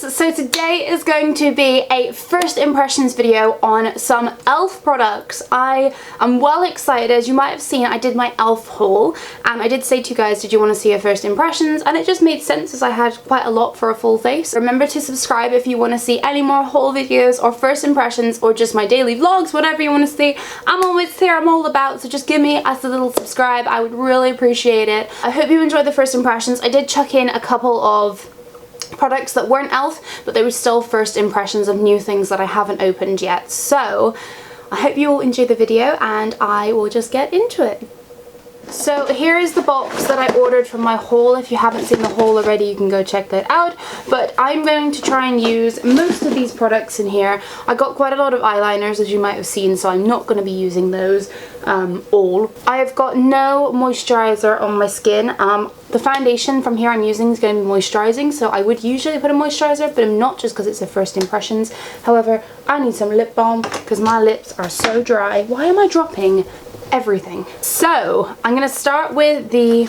guys, so today is going to be a first impressions video on some e.l.f. products. I am well excited. As you might have seen, I did my e.l.f. haul and I did say to you guys, did you want to see a first impressions? And it just made sense as I had quite a lot for a full face. Remember to subscribe if you want to see any more haul videos or first impressions or just my daily vlogs, whatever you want to see. I'm always here, I'm all about, so just give me a little subscribe. I would really appreciate it. I hope you enjoyed the first impressions. I did chuck in a couple of products that weren't e.l.f. but they were still first impressions of new things that I haven't opened yet. So I hope you all enjoy the video and I will just get into it. So here is the box that I ordered from my haul. If you haven't seen the haul already, you can go check that out. But I'm going to try and use most of these products in here. I got quite a lot of eyeliners, as you might have seen, so I'm not going to be using those all. I have got no moisturizer on my skin. The foundation from here I'm using is going to be moisturizing, so I would usually put a moisturizer, but I'm not, just because it's a first impressions. However, I need some lip balm because my lips are so dry. Why am I dropping everything? So I'm going to start with the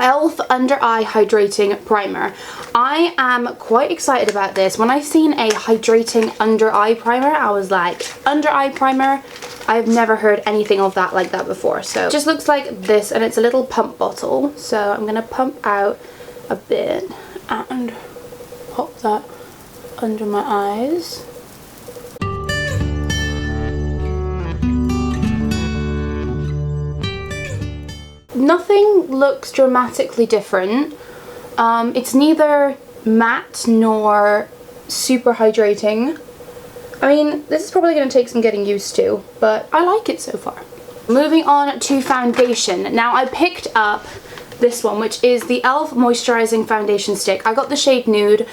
e.l.f. Under Eye Hydrating Primer. I am quite excited about this. When I've seen a hydrating under eye primer, I was like, under eye primer? I've never heard anything of that like that before. So it just looks like this, and it's a little pump bottle. So I'm going to pump out a bit and pop that under my eyes. Nothing looks dramatically different. It's neither matte nor super hydrating. I mean, this is probably going to take some getting used to, but I like it so far. Moving on to foundation. Now I picked up this one, which is the e.l.f. Moisturizing Foundation Stick. I got the shade Nude.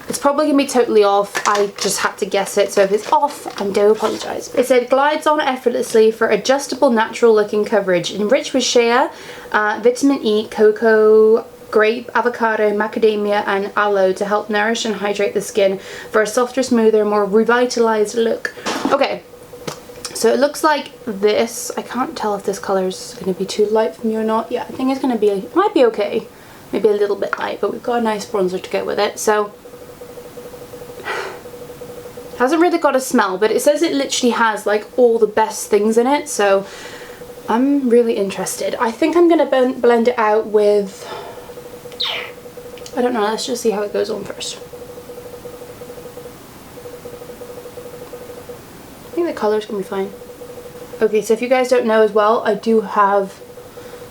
It's probably going to be totally off. I just had to guess it, so if it's off, I do apologise. It said, glides on effortlessly for adjustable, natural looking coverage. Enriched with shea, vitamin E, cocoa, grape, avocado, macadamia and aloe to help nourish and hydrate the skin for a softer, smoother, more revitalised look. Okay, so it looks like this. I can't tell if this colour is going to be too light for me or not. Yeah, I think it's going to be, it might be okay. Maybe a little bit light, but we've got a nice bronzer to go with it. So hasn't really got a smell, but it says it literally has like all the best things in it, so I'm really interested. I think I'm going to blend it out with, I don't know, let's just see how it goes on first. I think the colour's going to be fine. Okay, so if you guys don't know as well, I do have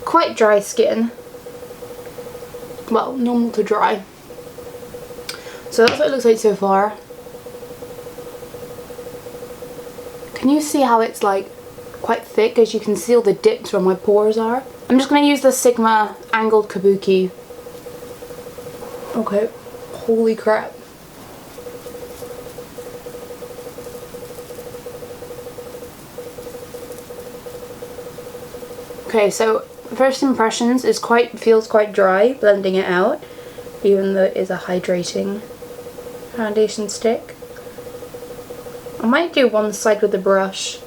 quite dry skin. Well, normal to dry. So that's what it looks like so far. Can you see how it's like quite thick, as you can see all the dips where my pores are? I'm just going to use the Sigma Angled Kabuki. Okay, holy crap. Okay, so first impressions is feels quite dry, blending it out, even though it is a hydrating foundation stick. I might do one side with the brush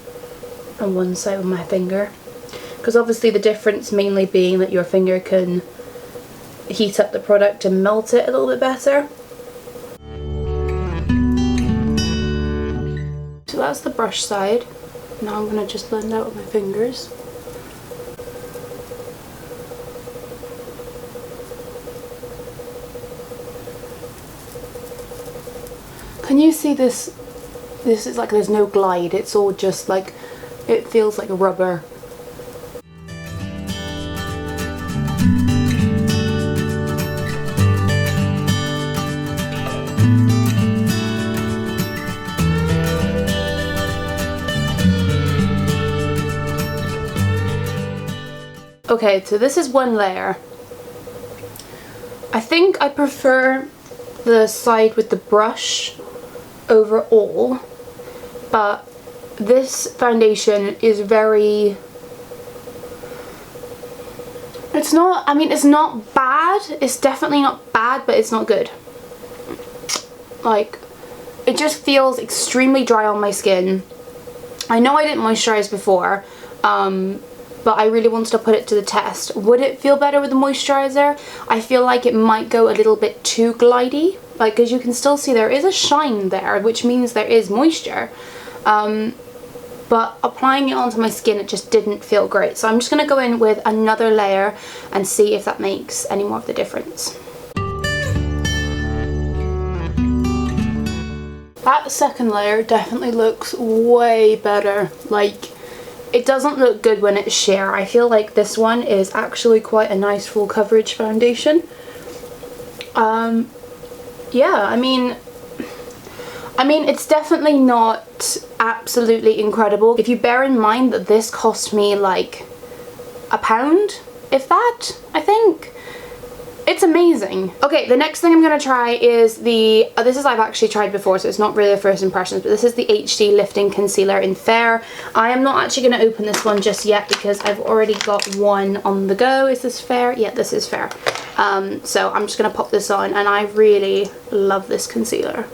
and one side with my finger, because obviously the difference mainly being that your finger can heat up the product and melt it a little bit better. So that's the brush side. Now I'm going to just blend out with my fingers. Can you see this? This is like there's no glide, it's all just like, it feels like a rubber. Okay, so this is one layer. I think I prefer the side with the brush overall, but this foundation is very, it's not, I mean, it's not bad, it's definitely not bad, but it's not good. Like, it just feels extremely dry on my skin. I know I didn't moisturize before, but I really wanted to put it to the test. Would it feel better with the moisturizer? I feel like it might go a little bit too glidey. like, because you can still see there is a shine there, which means there is moisture. But applying it onto my skin, it just didn't feel great. So I'm just going to go in with another layer and see if that makes any more of the difference. That second layer definitely looks way better. Like, it doesn't look good when it's sheer. I feel like this one is actually quite a nice full coverage foundation. Yeah, I mean, it's definitely not absolutely incredible. If you bear in mind that this cost me like £1, if that, I think. It's amazing. Okay, the next thing I'm going to try is the, I've actually tried before, so it's not really a first impressions, but this is the HD Lifting Concealer in Fair. I am not actually going to open this one just yet because I've already got one on the go. Is this Fair? Yeah, this is Fair. So I'm just going to pop this on, and I really love this concealer.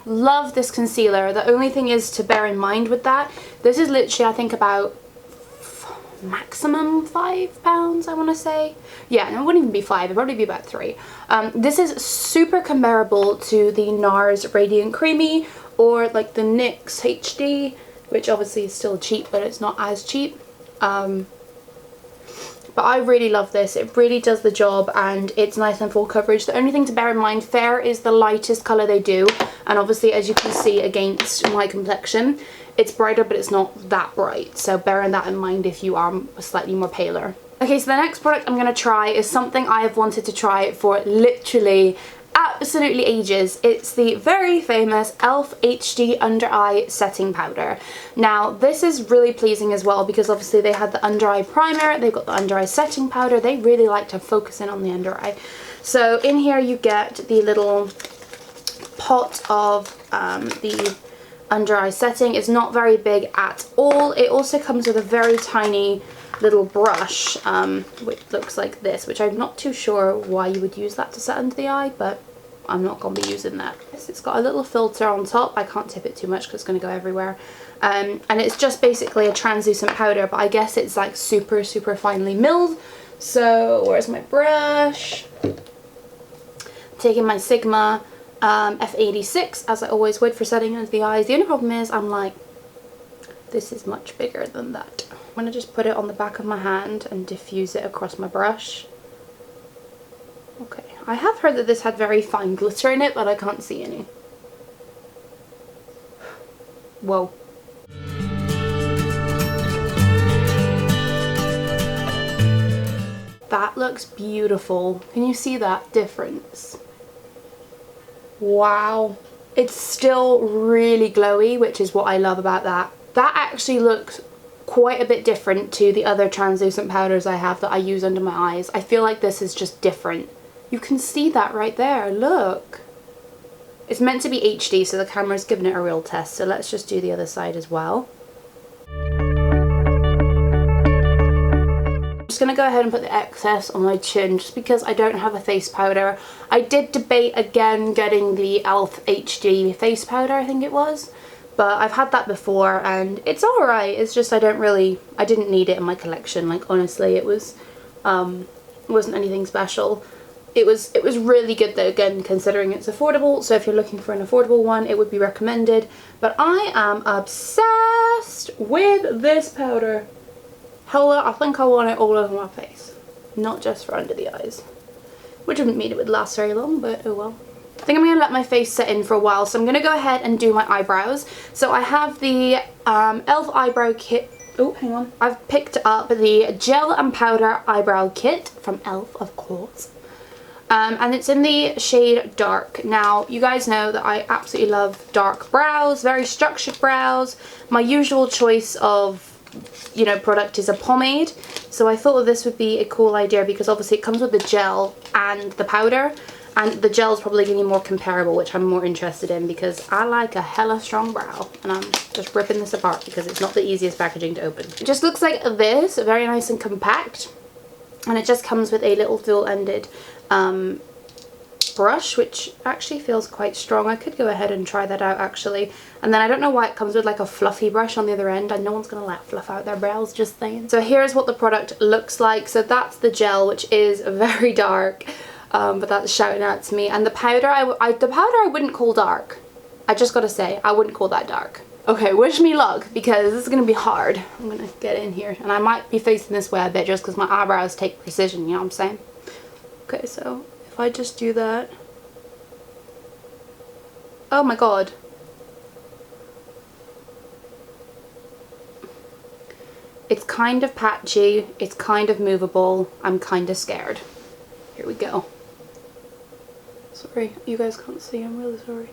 Love this concealer. The only thing is to bear in mind with that, this is literally, I think, about maximum £5, I want to say. Yeah, no, it wouldn't even be 5, it'd probably be about 3. This is super comparable to the NARS Radiant Creamy or like the NYX HD, which obviously is still cheap, but it's not as cheap. But I really love this. It really does the job, and it's nice and full coverage. The only thing to bear in mind, Fair is the lightest colour they do, and obviously, as you can see against my complexion, it's brighter, but it's not that bright. So bearing that in mind if you are slightly more paler. Okay, so the next product I'm going to try is something I have wanted to try for literally absolutely ages. It's the very famous e.l.f. HD Under Eye Setting Powder. Now, this is really pleasing as well because obviously they had the under eye primer, they've got the under eye setting powder. They really like to focus in on the under eye. So in here you get the little pot of the under eye setting. It's not very big at all. It also comes with a very tiny little brush, which looks like this, which I'm not too sure why you would use that to set under the eye, but I'm not going to be using that. It's got a little filter on top. I can't tip it too much because it's going to go everywhere. And it's just basically a translucent powder, but I guess it's like super, super finely milled. So where's my brush? I'm taking my Sigma F86, as I always would for setting under the eyes. The only problem is I'm like, this is much bigger than that. I'm going to just put it on the back of my hand and diffuse it across my brush. Okay, I have heard that this had very fine glitter in it, but I can't see any. Whoa. That looks beautiful. Can you see that difference? Wow. It's still really glowy, which is what I love about that. That actually looks quite a bit different to the other translucent powders I have that I use under my eyes. I feel like this is just different. You can see that right there, look. It's meant to be HD, so the camera's given it a real test, so let's just do the other side as well. I'm just going to go ahead and put the excess on my chin just because I don't have a face powder. I did debate again getting the e.l.f. HD face powder, I think it was. But I've had that before and it's alright. It's just I didn't need it in my collection. Like honestly, it wasn't anything special. It was really good though, again, considering it's affordable. So if you're looking for an affordable one, it would be recommended. But I am obsessed with this powder. Hella, I think I want it all over my face. Not just for under the eyes. Which wouldn't mean it would last very long, but oh well. I think I'm going to let my face set in for a while, so I'm going to go ahead and do my eyebrows. So I have the e.l.f. eyebrow kit. Oh, hang on. I've picked up the gel and powder eyebrow kit from e.l.f. of course. And it's in the shade Dark. Now, you guys know that I absolutely love dark brows, very structured brows. My usual choice of, you know, product is a pomade. So I thought that this would be a cool idea because obviously it comes with the gel and the powder. And the gel is probably going to be more comparable, which I'm more interested in because I like a hella strong brow. And I'm just ripping this apart because it's not the easiest packaging to open. It just looks like this, very nice and compact. And it just comes with a little dual-ended brush, which actually feels quite strong. I could go ahead and try that out actually. And then I don't know why it comes with like a fluffy brush on the other end, and no one's gonna let fluff out their brows, just saying. So here's what the product looks like. So that's the gel, which is very dark, but that's shouting out to me. And the powder, the powder I wouldn't call dark. I just gotta say, I wouldn't call that dark. Okay, wish me luck, because this is gonna be hard. I'm gonna get in here, and I might be facing this way a bit just because my eyebrows take precision, you know what I'm saying? Okay, so if I just do that. Oh my god. It's kind of patchy, it's kind of movable, I'm kind of scared. Here we go. Sorry, you guys can't see, I'm really sorry.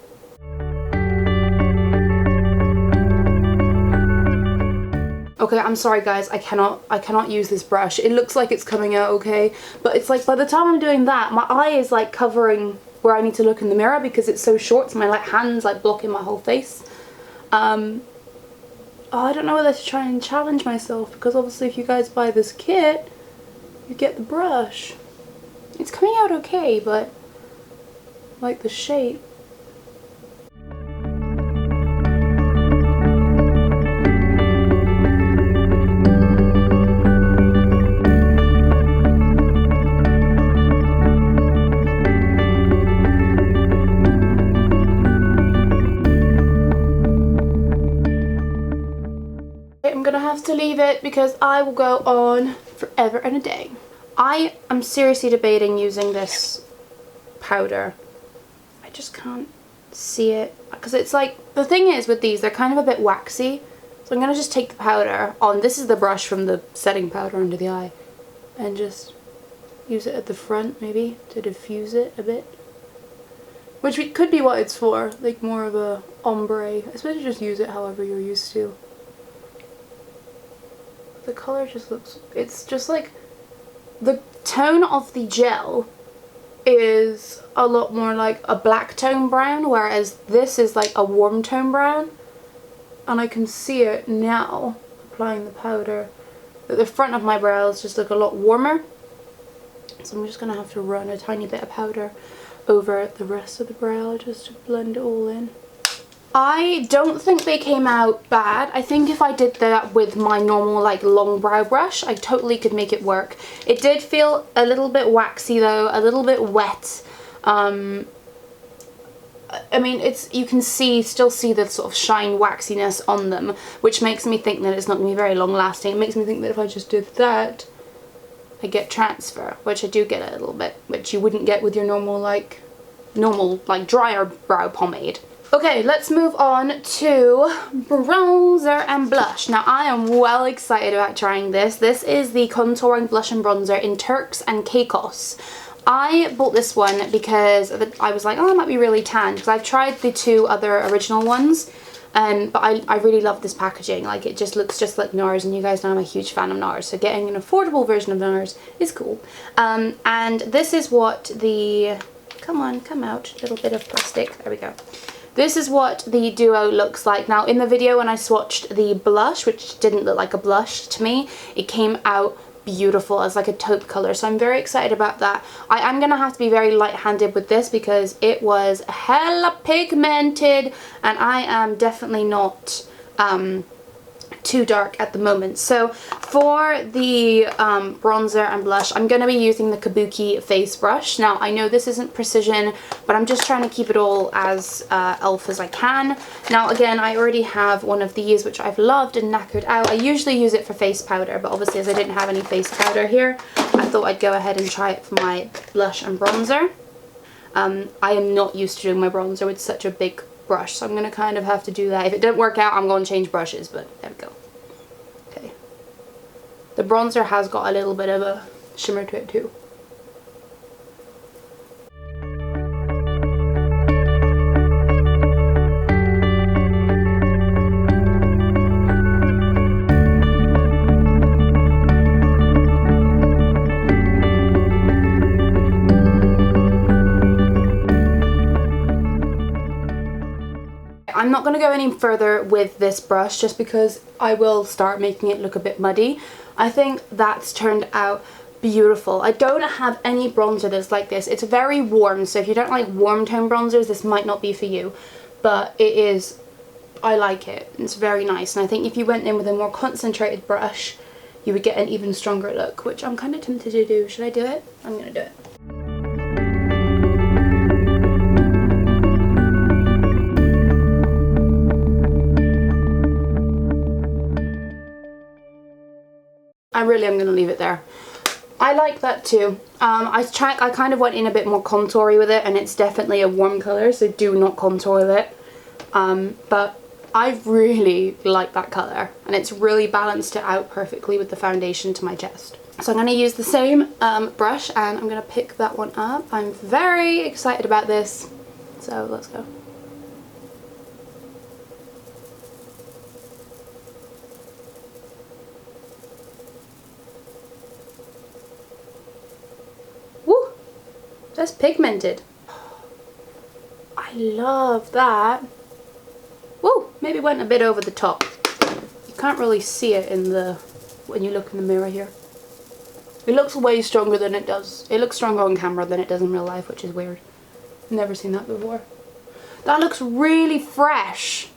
Okay, I'm sorry guys, I cannot use this brush. It looks like it's coming out okay, but it's like by the time I'm doing that, my eye is like covering where I need to look in the mirror because it's so short, so my like hand's like blocking my whole face. Oh, I don't know whether to try and challenge myself, because obviously if you guys buy this kit, you get the brush. It's coming out okay, but like the shape. I'm gonna have to leave it because I will go on forever and a day. I am seriously debating using this powder. I just can't see it because it's like, the thing is with these, they're kind of a bit waxy, so I'm gonna just take the powder on. This is the brush from the setting powder under the eye, and just use it at the front maybe to diffuse it a bit, which could be what it's for, like more of a ombre. I suppose you just use it however you're used to. The color just looks, it's just like, the tone of the gel is a lot more like a black tone brown, whereas this is like a warm tone brown. And I can see it now, applying the powder, that the front of my brows just look a lot warmer. So I'm just going to have to run a tiny bit of powder over the rest of the brow just to blend it all in. I don't think they came out bad. I think if I did that with my normal like long brow brush, I totally could make it work. It did feel a little bit waxy though, a little bit wet. I mean, you can still see the sort of shine waxiness on them, which makes me think that it's not going to be very long lasting. It makes me think that if I just did that, I get transfer, which I do get a little bit, which you wouldn't get with your normal drier brow pomade. Okay, let's move on to bronzer and blush. Now, I am well excited about trying this. This is the Contouring Blush and Bronzer in Turks and Caicos. I bought this one because I was like, oh, it might be really tan, because I've tried the two other original ones, but I really love this packaging. Like, it just looks just like NARS, and you guys know I'm a huge fan of NARS, so getting an affordable version of NARS is cool. And this is what the, come on, come out, little bit of plastic, there we go. This is what the duo looks like. Now, in the video when I swatched the blush, which didn't look like a blush to me, it came out beautiful as like a taupe colour, so I'm very excited about that. I am going to have to be very light-handed with this because it was hella pigmented, and I am definitely not too dark at the moment. So for the bronzer and blush, I'm going to be using the Kabuki face brush. Now, I know this isn't precision, but I'm just trying to keep it all as e.l.f. as I can. Now, again, I already have one of these, which I've loved and knackered out. I usually use it for face powder, but obviously as I didn't have any face powder here, I thought I'd go ahead and try it for my blush and bronzer. I am not used to doing my bronzer with such a big brush, so I'm going to kind of have to do that. If it doesn't work out, I'm going to change brushes, but there we go. Okay. The bronzer has got a little bit of a shimmer to it too. I'm not going to go any further with this brush just because I will start making it look a bit muddy. I think that's turned out beautiful. I don't have any bronzer that's like this. It's very warm, so if you don't like warm tone bronzers, this might not be for you. But it is, I like it. It's very nice. And I think if you went in with a more concentrated brush, you would get an even stronger look, which I'm kind of tempted to do. Should I do it? I'm gonna do it. I really am going to leave it there. I like that too. I kind of went in a bit more contoury with it, and it's definitely a warm colour, so do not contour with it. But I really like that colour, and it's really balanced it out perfectly with the foundation to my chest. So I'm going to use the same brush, and I'm going to pick that one up. I'm very excited about this, so let's go. That's pigmented. I love that. Woo! Maybe went a bit over the top. You can't really see it in the when you look in the mirror here. It looks way stronger than it does. It looks stronger on camera than it does in real life, which is weird. I've never seen that before. That looks really fresh.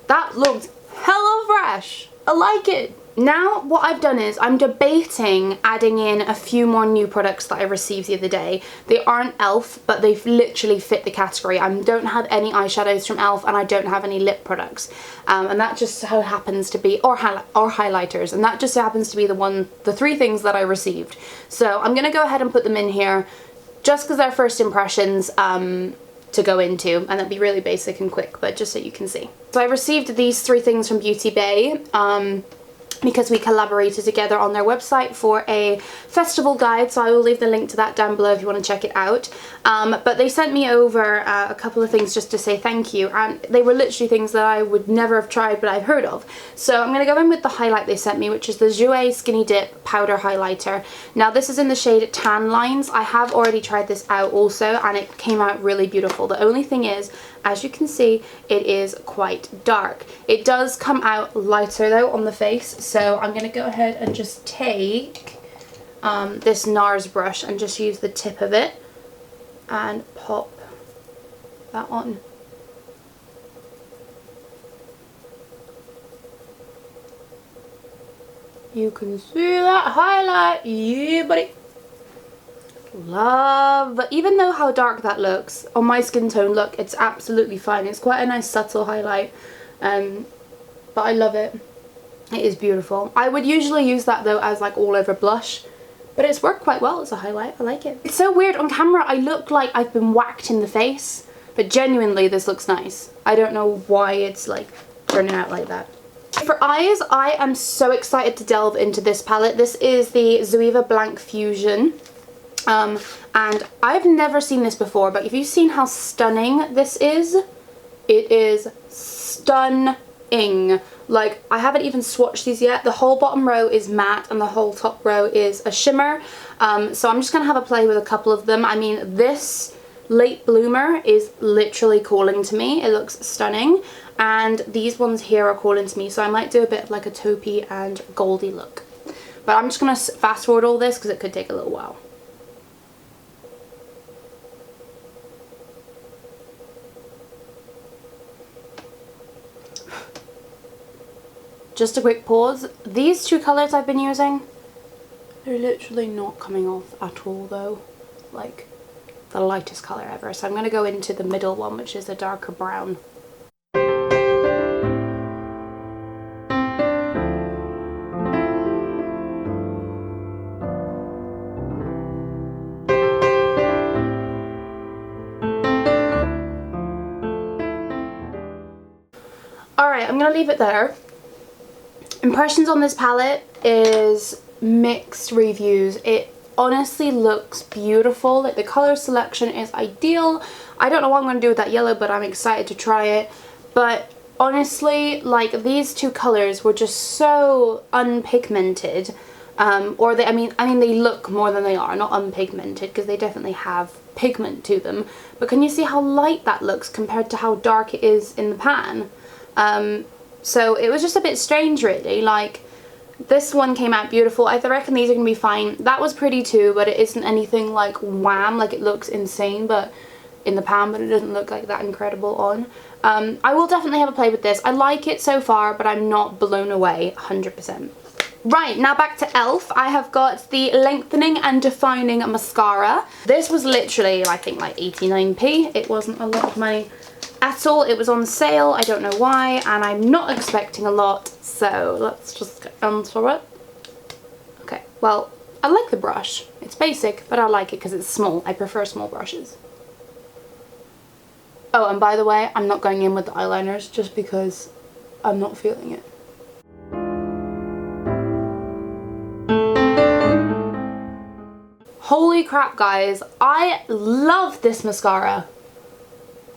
That looks hella fresh. I like it. Now what I've done is I'm debating adding in a few more new products that I received the other day. They aren't e.l.f. but they literally fit the category. I don't have any eyeshadows from e.l.f. and I don't have any lip products. And that just so happens to be, or highlighters, and that just so happens to be the three things that I received. So I'm going to go ahead and put them in here just because they're first impressions to go into, and that'd be really basic and quick, but just so you can see. So I received these three things from Beauty Bay. Because we collaborated together on their website for a festival guide, so I will leave the link to that down below if you want to check it out. But they sent me over a couple of things just to say thank you, and they were literally things that I would never have tried but I've heard of. So I'm going to go in with the highlight they sent me, which is the Jouer Skinny Dip Powder Highlighter. Now this is in the shade Tan Lines. I have already tried this out also, and it came out really beautiful. The only thing is, as you can see, it is quite dark. It does come out lighter though on the face, so I'm going to go ahead and just take this NARS brush and just use the tip of it and pop that on. You can see that highlight, yeah buddy. Love, even though how dark that looks on my skin tone, look, it's absolutely fine. It's quite a nice subtle highlight, but I love it. It is beautiful. I would usually use that though as like all over blush, but it's worked quite well as a highlight. I like it. It's so weird on camera, I look like I've been whacked in the face, but genuinely this looks nice. I don't know why it's like turning out like that. For eyes, I am so excited to delve into this palette. This is the Zoeva Blank Fusion. And I've never seen this before, but have you seen how stunning this is? It is stunning. Like, I haven't even swatched these yet. The whole bottom row is matte and the whole top row is a shimmer. So I'm just going to have a play with a couple of them. I mean, this Late Bloomer is literally calling to me. It looks stunning. And these ones here are calling to me. So I might do a bit of like a taupey and goldy look. But I'm just going to fast forward all this because it could take a little while. Just a quick pause. These two colours I've been using, they're literally not coming off at all though. Like the lightest colour ever. So I'm going to go into the middle one, which is a darker brown. Alright, I'm going to leave it there. Impressions on this palette is mixed reviews. It honestly looks beautiful. Like the color selection is ideal. I don't know what I'm going to do with that yellow, but I'm excited to try it. But honestly, like these two colors were just so unpigmented. I mean they look more than they are, not unpigmented, because they definitely have pigment to them. But can you see how light that looks compared to how dark it is in the pan? So it was just a bit strange really, like This one came out beautiful. I reckon these are going to be fine. That was pretty too, but it isn't anything like wham, like it looks insane but in the pan, but it doesn't look like that incredible on. I will definitely have a play with this. I like it so far, but I'm not blown away 100%. Right, now back to e.l.f. I have got the Lengthening and Defining Mascara. This was literally, I think, like 89p. It wasn't a lot of money at all. It was on sale, I don't know why, and I'm not expecting a lot, so let's just get onto it. Okay, well, I like the brush. It's basic, but I like it because it's small. I prefer small brushes. Oh, and by the way, I'm not going in with the eyeliners just because I'm not feeling it. Holy crap, guys. I love this mascara.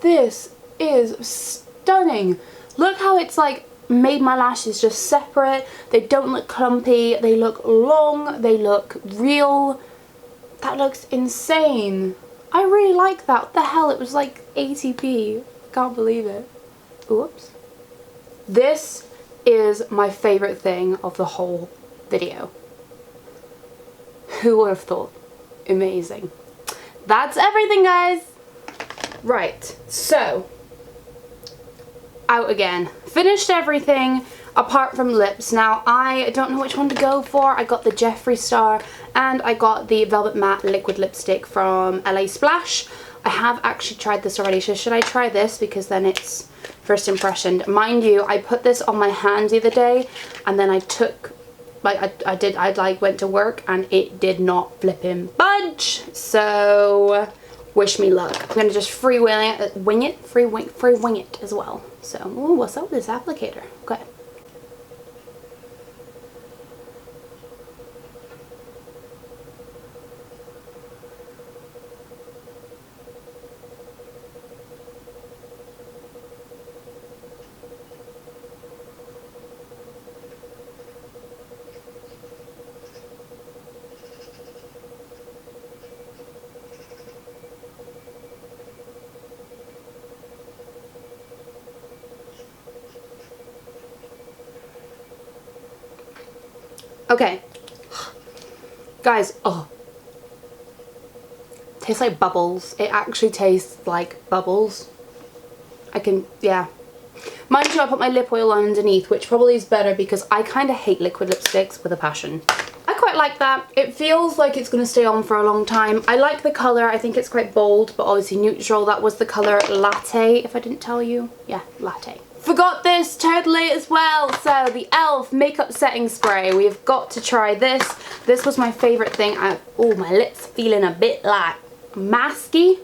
This is stunning. Look how it's like made my lashes just separate. They don't look clumpy. They look long. They look real. That looks insane. I really like that. What the hell? It was like 80p. Can't believe it. Oops. This is my favorite thing of the whole video. Who would have thought? Amazing. That's everything, guys. Right, so out again. Finished everything apart from lips. Now I don't know which one to go for. I got the Jeffree Star and I got the Velvet Matte liquid lipstick from LA Splash. I have actually tried this already, so should I try this because then it's first impression. Mind you, I put this on my hand the other day and then I took I went to work and it did not flipping budge, so wish me luck. I'm gonna just free wing it as well. So, ooh, what's up with this applicator? Okay. Okay, guys, oh, tastes like bubbles. It actually tastes like bubbles. Yeah. Mind you, I put my lip oil on underneath, which probably is better because I kind of hate liquid lipsticks with a passion. I quite like that. It feels like it's going to stay on for a long time. I like the colour. I think it's quite bold, but obviously neutral. That was the colour Latte, if I didn't tell you. Yeah, Latte. Forgot this totally as well. So the e.l.f. makeup setting spray. We've got to try this. This was my favourite thing. Oh, my lips feeling a bit like masky.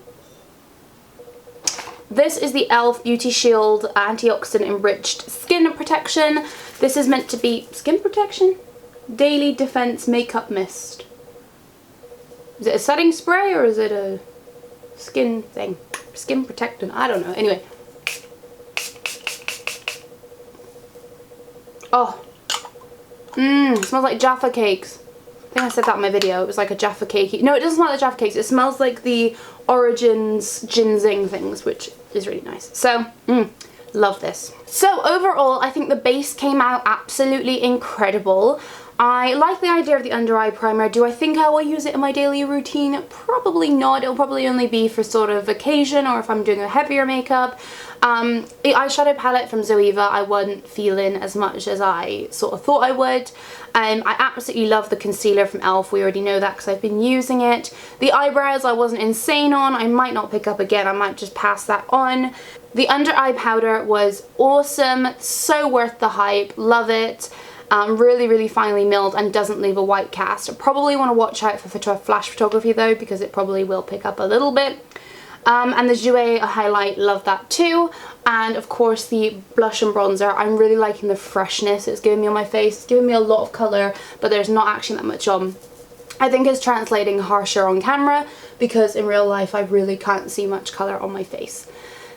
This is the e.l.f. Beauty Shield Antioxidant Enriched Skin Protection. This is meant to be skin protection? Daily Defense Makeup Mist. Is it a setting spray or is it a skin thing? Skin protectant, I don't know. Anyway. Oh, it smells like Jaffa cakes. I think I said that in my video. It was like a Jaffa cake. No, it doesn't smell like Jaffa cakes. It smells like the Origins ginseng things, which is really nice. So, love this. So overall, I think the base came out absolutely incredible. I like the idea of the under eye primer. Do I think I will use it in my daily routine? Probably not. It'll probably only be for sort of occasion or if I'm doing a heavier makeup. The eyeshadow palette from Zoeva I wasn't feeling as much as I sort of thought I would. I absolutely love the concealer from e.l.f. We already know that because I've been using it. The eyebrows I wasn't insane on. I might not pick up again. I might just pass that on. The under eye powder was awesome. So worth the hype. Love it. Really, really finely milled and doesn't leave a white cast. I probably want to watch out for flash photography though because it probably will pick up a little bit. And the Jouer highlight, love that too. And of course the blush and bronzer, I'm really liking the freshness it's giving me on my face. It's giving me a lot of colour, but there's not actually that much on. I think it's translating harsher on camera because in real life I really can't see much colour on my face.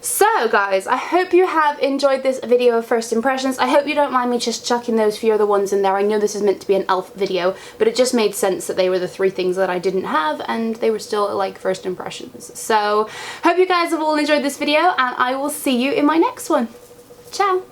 So guys, I hope you have enjoyed this video of first impressions. I hope you don't mind me just chucking those few other ones in there. I know this is meant to be an e.l.f. video, but it just made sense that they were the three things that I didn't have and they were still like first impressions. So hope you guys have all enjoyed this video and I will see you in my next one. Ciao!